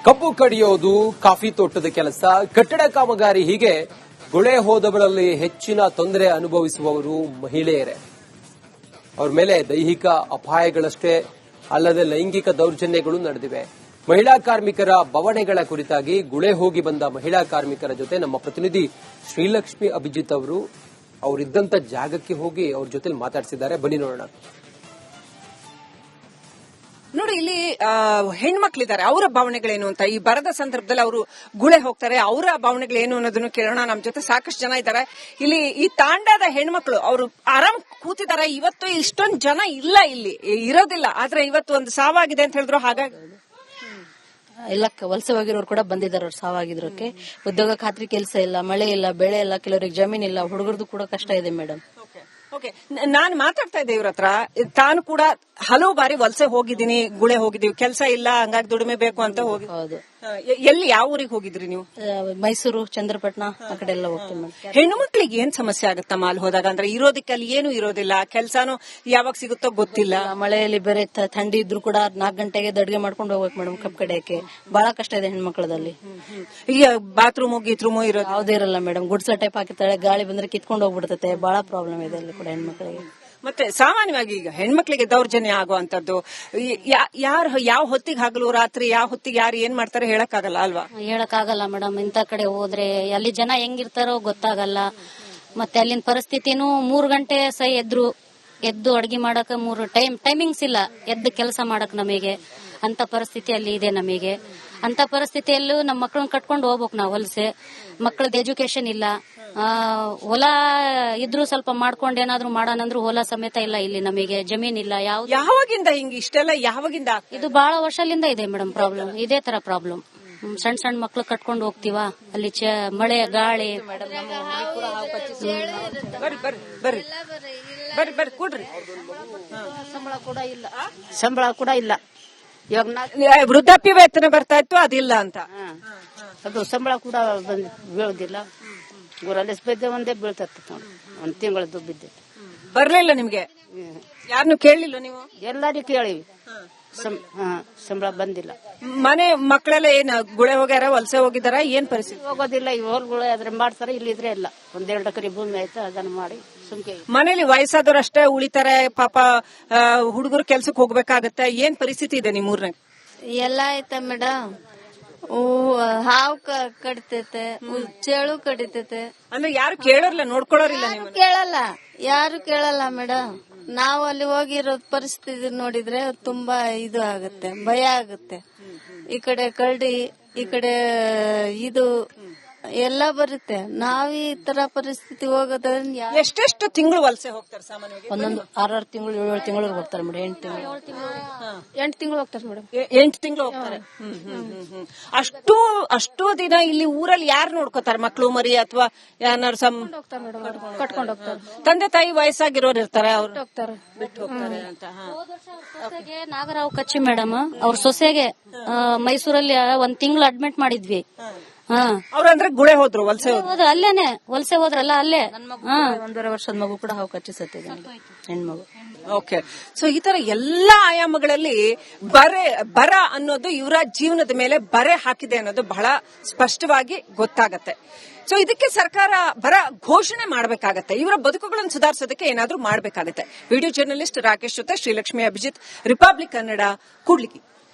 ಕಬ್ಬು ಕಡಿಯೋದು, ಕಾಫಿ ತೋಟದ ಕೆಲಸ, ಕಟ್ಟಡ ಕಾಮಗಾರಿ ಹೀಗೆ ಗುಳೆ ಹೋದಗಳಲ್ಲಿ ಹೆಚ್ಚಿನ ತೊಂದರೆ ಅನುಭವಿಸುವವರು ಮಹಿಳೆಯರೇ. ಅವರ ಮೇಲೆ ದೈಹಿಕ ಅಪಾಯಗಳಷ್ಟೇ ಅಲ್ಲದೆ ಲೈಂಗಿಕ ದೌರ್ಜನ್ಯಗಳು ನಡೆದಿವೆ. ಮಹಿಳಾ ಕಾರ್ಮಿಕರ ಬವಣೆಗಳ ಕುರಿತಾಗಿ ಗುಳೆ ಹೋಗಿ ಬಂದ ಮಹಿಳಾ ಕಾರ್ಮಿಕರ ಜೊತೆ ನಮ್ಮ ಪ್ರತಿನಿಧಿ ಶ್ರೀಲಕ್ಷ್ಮಿ ಅಭಿಜಿತ್ ಅವರು ಅವರಿದ್ದಂತ ಜಾಗಕ್ಕೆ ಹೋಗಿ ಅವ್ರ ಜೊತೆ ಮಾತಾಡಿಸಿದ್ದಾರೆ. ಬನ್ನಿ ನೋಡೋಣ. ನೋಡಿ, ಇಲ್ಲಿ ಹೆಣ್ಮಕ್ಳಿದ್ದಾರೆ, ಅವರ ಭಾವನೆಗಳೇನು ಅಂತ. ಈ ಬರದ ಸಂದರ್ಭದಲ್ಲಿ ಅವರು ಗುಳೆ ಹೋಗ್ತಾರೆ, ಅವರ ಭಾವನೆಗಳೇನು ಅನ್ನೋದನ್ನು ಕೇಳೋಣ. ನಮ್ ಜೊತೆ ಸಾಕಷ್ಟು ಜನ ಇದ್ದಾರೆ. ಇಲ್ಲಿ ಈ ತಾಂಡಾದ ಹೆಣ್ಮಕ್ಳು ಅವರು ಆರಾಮ್ ಕೂತಿದ್ದಾರೆ. ಇವತ್ತು ಇಷ್ಟೊಂದು ಜನ ಇಲ್ಲ, ಇಲ್ಲಿ ಇರೋದಿಲ್ಲ. ಆದ್ರೆ ಇವತ್ತು ಒಂದು ಸಾವಾಗಿದೆ ಅಂತ ಹೇಳಿದ್ರು. ಹಾಗಾಗಿ ಎಲ್ಲ ವಲಸೆ ಹೋಗಿರೋರು ಕೂಡ ಬಂದಿದ್ದಾರೆ. ಅವ್ರು ಸಾವಾಗಿದ್ರಕ್ಕೆ ಉದ್ಯೋಗ ಖಾತ್ರಿ ಕೆಲಸ ಇಲ್ಲ, ಮಳೆ ಇಲ್ಲ, ಬೆಳೆ ಇಲ್ಲ, ಕೆಲವರಿಗೆ ಜಮೀನ್ ಇಲ್ಲ, ಹುಡುಗರದು ಕೂಡ ಕಷ್ಟ ಇದೆ ಮೇಡಮ್. ಓಕೆ, ನಾನು ಮಾತಾಡ್ತಾ ಇದ್ದೆ ಇವ್ರ ಹತ್ರ. ತಾನು ಕೂಡ ಹಲವು ಬಾರಿ ವಲಸೆ ಹೋಗಿದ್ದೀನಿ, ಗುಳೆ ಹೋಗಿದೀವಿ, ಕೆಲಸ ಇಲ್ಲ, ಹಂಗಾಗಿ ದುಡಿಮೆ ಬೇಕು ಅಂತ ಹೋಗಿ. ಹೌದು. ಎಲ್ಲಿ, ಯಾವ ಊರಿಗೆ ಹೋಗಿದ್ರಿ ನೀವು? ಮೈಸೂರು, ಚಂದ್ರಪಟ್ಟಣ ಆ ಕಡೆ ಎಲ್ಲ ಹೋಗ್ತೀವಿ ಮೇಡಮ್. ಹೆಣ್ಣು ಮಕ್ಳಿಗೆ ಏನ್ ಸಮಸ್ಯೆ ಆಗುತ್ತಮ್ಮ ಅಲ್ಲಿ ಹೋದಾಗ? ಅಂದ್ರೆ ಇರೋದಕ್ಕೆ ಅಲ್ಲಿ ಏನು ಇರೋದಿಲ್ಲ, ಕೆಲಸನೂ ಯಾವಾಗ ಸಿಗುತ್ತೋ ಗೊತ್ತಿಲ್ಲ. ಮಳೆಯಲ್ಲಿ ಬೇರೆ ಥಂಡಿ ಇದ್ರು ಕೂಡ 4 ಗಂಟೆಗೆ ಅಡ್ಗೆ ಮಾಡ್ಕೊಂಡು ಹೋಗ್ಬೇಕು ಮೇಡಮ್. ಕಬ್ಬು ಕಡಿಯಕ್ಕೆ ಬಹಳ ಕಷ್ಟ ಇದೆ ಹೆಣ್ಮಕ್ಳದಲ್ಲಿ. ಈಗ ಬಾತ್ರೂಮು ಗೀತ್ರೂಮು ಇರೋದು ಯಾವುದೇ ಇರಲ್ಲ ಮೇಡಮ್. ಗುಡ್ಸ್ಲ ಟೈಪ್ ಹಾಕಿರ್ತಾಳೆ, ಗಾಳಿ ಬಂದ್ರೆ ಕಿತ್ಕೊಂಡು ಹೋಗ್ಬಿಡ್ತೈತೆ. ಬಹಳ ಪ್ರಾಬ್ಲಮ್ ಇದೆ ಅಲ್ಲಿ ಕೂಡ ಹೆಣ್ಮಕ್ಳಿಗೆ. ಮತ್ತೆ ಸಾಮಾನ್ಯವಾಗಿ ಈಗ ಹೆಣ್ಮಕ್ಳಿಗೆ ದೌರ್ಜನ್ಯ ಆಗುವಂತದ್ದು ಯಾರು ಯಾವ ಹೊತ್ತಿಗೆ ಹಗಲು ರಾತ್ರಿ ಯಾವ ಹೊತ್ತಿಗೆ ಯಾರು ಏನ್ ಮಾಡ್ತಾರೆ ಹೇಳಕ್ಕಾಗಲ್ಲ ಅಲ್ವಾ? ಹೇಳಕ್ಕಾಗಲ್ಲ ಮೇಡಮ್. ಇಂಥ ಕಡೆ ಹೋದ್ರೆ ಅಲ್ಲಿ ಜನ ಹೆಂಗಿರ್ತಾರೋ ಗೊತ್ತಾಗಲ್ಲ. ಮತ್ತೆ ಅಲ್ಲಿನ ಪರಿಸ್ಥಿತಿನೂ 3 ಗಂಟೆ ಎದ್ದು ಅಡ್ಗೆ ಮಾಡಕ್ 3 ಟೈಮಿಂಗ್ಸ್ ಇಲ್ಲ ಎದ್ದು ಕೆಲಸ ಮಾಡಕ್ ನಮಗೆ. ಅಂತ ಪರಿಸ್ಥಿತಿ ಅಲ್ಲಿ ಇದೆ ನಮಗೆ. ಅಂತ ಪರಿಸ್ಥಿತಿಯಲ್ಲೂ ನಮ್ಮ ಮಕ್ಕಳನ್ನ ಕಟ್ಕೊಂಡು ಹೋಗ್ಬೇಕು ನಾವು ವಲಸೆ. ಮಕ್ಕಳದ್ದು ಎಜುಕೇಶನ್ ಇಲ್ಲ, ಹೊಲ ಇದ್ರು ಸ್ವಲ್ಪ ಮಾಡ್ಕೊಂಡು ಏನಾದ್ರು ಮಾಡೋಣಂದ್ರು ಹೊಲ ಸಮೇತ ಇಲ್ಲ ಇಲ್ಲಿ ನಮಗೆ. ಜಮೀನ್ ಇಲ್ಲ. ಯಾವಾಗಿಂದ ಹಿಂಗ ಇಷ್ಟೆಲ್ಲ ಯಾವಾಗಿಂದ? ಇದು ಬಹಳ ವರ್ಷದಿಂದ ಇದೆ ಮೇಡಮ್ ಪ್ರಾಬ್ಲಮ್. ಇದೇ ತರ ಪ್ರಾಬ್ಲಮ್. ಸಣ್ಣ ಸಣ್ಣ ಮಕ್ಳು ಕಟ್ಕೊಂಡು ಹೋಗ್ತೀವ, ಅಲ್ಲಿ ಮಳೆ ಗಾಳಿ. ಕೊಡ್ರಿ. ಸಂಬಳ ಕೂಡ ಇಲ್ಲ. ಇವಾಗ ವೃದ್ಧಾಪ್ಯ ವೇತನ ಬರ್ತಾ ಇತ್ತು, ಅದಿಲ್ಲ ಅಂತ. ಅದು ಸಂಬಳ ಕೂಡ ಬೀಳೋದಿಲ್ಲ. ಊರಲ್ಲಿ ಒಂದೇ ಬೀಳ್ತೈತೆ ನೋಡಿ. 1 ತಿಂಗಳದ್ದು ಬಿದ್ದೆ. ಬರ್ಲಿಲ್ಲ ನಿಮ್ಗೆ? ಯಾರನ್ನು ಕೇಳಲಿಲ್ಲ ನೀವು? ಎಲ್ಲಾರು ಕೇಳಿವಿ, ಸಂಬಳ ಬಂದಿಲ್ಲ. ಮನೆ ಮಕ್ಕಳೆಲ್ಲ ಏನ್ ಗುಳೆ ಹೋಗ್ಯಾರ, ವಲಸೆ ಹೋಗಿದಾರ? ಏನ್ ಪರಿಸ್ಥಿತಿ? ಹೋಗೋದಿಲ್ಲ. ಈ ಹೊಲಗಳು ಆದ್ರೆ ಮಾಡ್ತಾರೆ, ಇಲ್ಲಿದ್ರೆ ಇಲ್ಲ. 1-2 ಎಕರೆ ಭೂಮಿ ಆಯ್ತು, ಅದನ್ನ ಮಾಡಿ ಸುಮ್ಕೆ. ಮನೇಲಿ ವಯಸ್ಸಾದವ್ರು ಅಷ್ಟೇ ಉಳಿತಾರೆ ಪಾಪ. ಹುಡುಗರು ಕೆಲ್ಸಕ್ಕೆ ಹೋಗ್ಬೇಕಾಗತ್ತೆ. ಏನ್ ಪರಿಸ್ಥಿತಿ ಇದೆ ನಿಮ್ಮೂರ್ನಾಗ? ಎಲ್ಲ ಆಯ್ತಾ ಮೇಡಮ್. ಹಾವು ಕಡಿತೈತೆ, ಚೇಳು ಕಡಿತೈತೆ. ಅಂದ್ರೆ ಯಾರು ಕೇಳೋರಿಲ್ಲ, ನೋಡ್ಕೊಳ್ಳೋರಿಲ್ಲ. ಕೇಳಲ್ಲ, ಯಾರು ಕೇಳಲ್ಲ ಮೇಡಮ್. ನಾವು ಅಲ್ಲಿ ಹೋಗಿರೋ ಪರಿಸ್ಥಿತಿ ನೋಡಿದ್ರೆ ತುಂಬಾ ಇದು ಆಗುತ್ತೆ, ಭಯ ಆಗುತ್ತೆ. ಈ ಕಡೆ ಕರಡಿ, ಈ ಕಡೆ ಇದು ಎಲ್ಲ ಬರುತ್ತೆ. ನಾವ್ ಈ ತರ ಪರಿಸ್ಥಿತಿ ಹೋಗೋದ್ರಿಂದ ಎಷ್ಟೆಷ್ಟು ತಿಂಗಳು ವಲಸೆ ಹೋಗ್ತಾರೆ ಸಾಮಾನ್ಯವಾಗಿ? ಒಂದೊಂದು 6 ತಿಂಗಳು 7 ತಿಂಗಳು ಹೋಗ್ತಾರೆ ಮೇಡಮ್. 8 ತಿಂಗಳು ಹೋಗ್ತಾರೆ ಮೇಡಮ್. 8 ತಿಂಗಳು ಹೋಗ್ತಾರೆ. ಅಷ್ಟು ದಿನ ಇಲ್ಲಿ ಊರಲ್ಲಿ ಯಾರು ನೋಡ್ಕೋತಾರೆ? ಮಕ್ಕಳು ಮರಿ ಅಥವಾ ಯಾರು ಕಟ್ಕೊಂಡು ಹೋಗ್ತಾರೆ. ತಂದೆ ತಾಯಿ ವಯಸ್ಸಾಗಿರೋರು ಇರ್ತಾರೆ, ಅವ್ರು ಬಿಟ್ಟು ಹೋಗ್ತಾರೆ ಅಂತ. ನಾಗರಾವ್ ಕಚ್ಚಿ ಮೇಡಮ್ ಅವ್ರ ಸೊಸೆಗೆ ಮೈಸೂರಲ್ಲಿ 1 ತಿಂಗಳು ಅಡ್ಮಿಟ್ ಮಾಡಿದ್ವಿ. ಅವ್ರಂದ್ರೆ ಗುಳೆ ಹೋದ್ರು, ವಲಸೆ ಹೋದ್ರು, ಅಲ್ಲೇನೆ ವಲಸೆ ಹೋದ್ರಲ್ಲ ಅಲ್ಲೇ. 1.5 ವರ್ಷದ ಮಗು ಕೂಡ ಹಾವು ಕಚ್ಚಿ ಸತ್ತಿದೆ, ಹೆಣ್ಮಗು. ಓಕೆ. ಸೊ ಈ ತರ ಎಲ್ಲಾ ಆಯಾಮಗಳಲ್ಲಿ ಬರ ಅನ್ನೋದು ಇವರ ಜೀವನದ ಮೇಲೆ ಬರೆ ಹಾಕಿದೆ ಅನ್ನೋದು ಬಹಳ ಸ್ಪಷ್ಟವಾಗಿ ಗೊತ್ತಾಗತ್ತೆ. ಸೊ ಇದಕ್ಕೆ ಸರ್ಕಾರ ಬರ ಘೋಷಣೆ ಮಾಡಬೇಕಾಗತ್ತೆ. ಇವರ ಬದುಕುಗಳನ್ನು ಸುಧಾರಿಸೋದಕ್ಕೆ ಏನಾದ್ರೂ ಮಾಡಬೇಕಾಗತ್ತೆ. ವಿಡಿಯೋ ಜರ್ನಲಿಸ್ಟ್ ರಾಕೇಶ್ ಜೊತೆ ಶ್ರೀಲಕ್ಷ್ಮಿ ಅಭಿಜಿತ್, ರಿಪಬ್ಲಿಕ್ ಕನ್ನಡ, ಕೂಡ್ಲಿಗಿ.